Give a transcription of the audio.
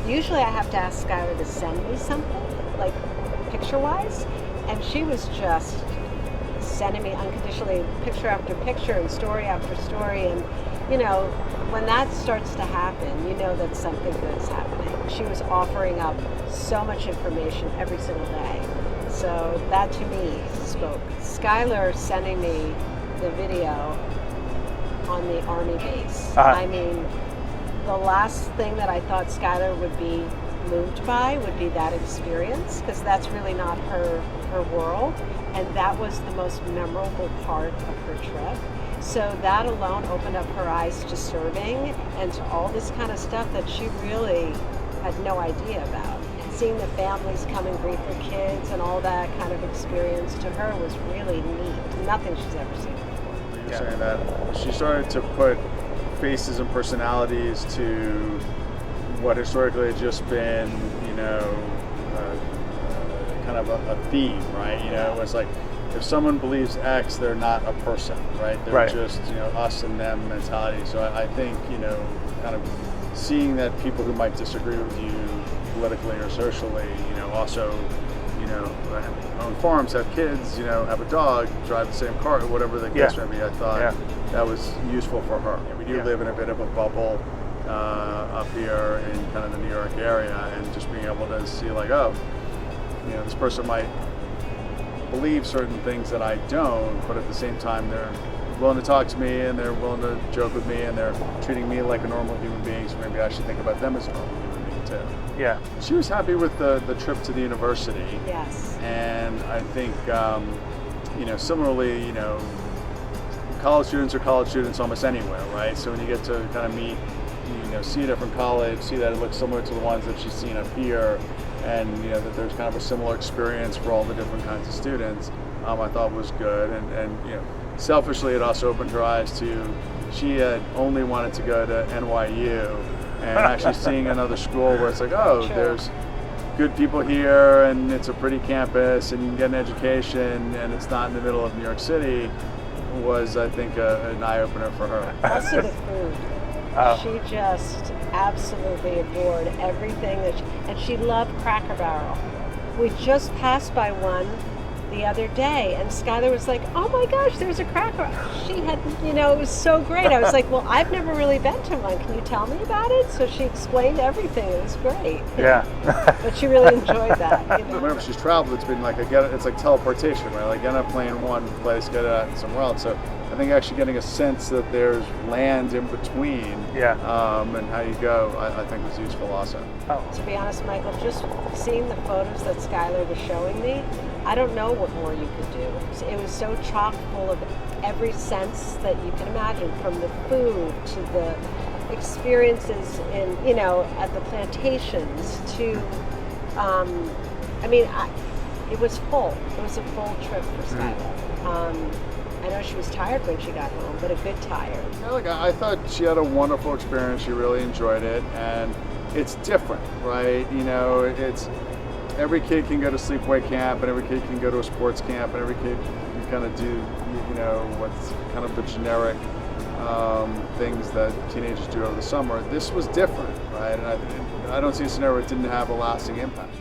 usually I have to ask Skylar to send me something, like picture-wise, and she was just sending me unconditionally picture after picture and story after story. And when that starts to happen, you know that something good is happening. She was offering up so much information every single day. So that to me spoke. Skylar sending me the video on the Army base. I mean, the last thing that I thought Skylar would be moved by would be that experience, because that's really not her world, and that was the most memorable part of her trip. So that alone opened up her eyes to serving and to all this kind of stuff that she really had no idea about. And seeing the families come and greet their kids and all that kind of experience to her was really neat. Nothing she's ever seen before. You're saying that she started to put faces and personalities to what historically had just been, kind of a theme, right? It was like, if someone believes X, they're not a person, right? They're just, us and them mentality. So I think, kind of seeing that people who might disagree with you politically or socially, also, own farms, have kids, have a dog, drive the same car, whatever the case may be. I thought that was useful for her. We do live in a bit of a bubble up here in kind of the New York area, and just being able to see like, oh, this person might believe certain things that I don't, but at the same time they're willing to talk to me and they're willing to joke with me and they're treating me like a normal human being, so maybe I should think about them as a normal human being too. Yeah. She was happy with the trip to the university. Yes. And I think, similarly, college students are college students almost anywhere, right? So when you get to kind of meet, see a different college, see that it looks similar to the ones that she's seen up here, and that there's kind of a similar experience for all the different kinds of students, I thought was good. And selfishly, it also opened her eyes to, she had only wanted to go to NYU, and actually seeing another school where it's like, oh, there's good people here, and it's a pretty campus, and you can get an education, and it's not in the middle of New York City, was, I think, an eye-opener for her. Also the food. She just absolutely adored everything and she loved Cracker Barrel. We just passed by one the other day, and Skylar was like, oh my gosh, there's a Cracker. She had, it was so great. I was like, well, I've never really been to one. Can you tell me about it? So she explained everything. It was great. Yeah. But she really enjoyed that. Whenever she's traveled, it's been like, it's like teleportation, right? Like, get on a plane one place, get out somewhere else. So I think actually getting a sense that there's land in between, and how you go, I think was useful also. To be honest, Michael, just seeing the photos that Skylar was showing me, I don't know what more you could do. It was so chock full of every sense that you can imagine, from the food to the experiences in, at the plantations to, it was full. It was a full trip for Skylar. I know she was tired when she got home, but a good tired. Yeah, I thought she had a wonderful experience. She really enjoyed it, and it's different, right? It's every kid can go to sleepaway camp, and every kid can go to a sports camp, and every kid can kind of do, what's kind of the generic things that teenagers do over the summer. This was different, right? And I don't see a scenario where it didn't have a lasting impact.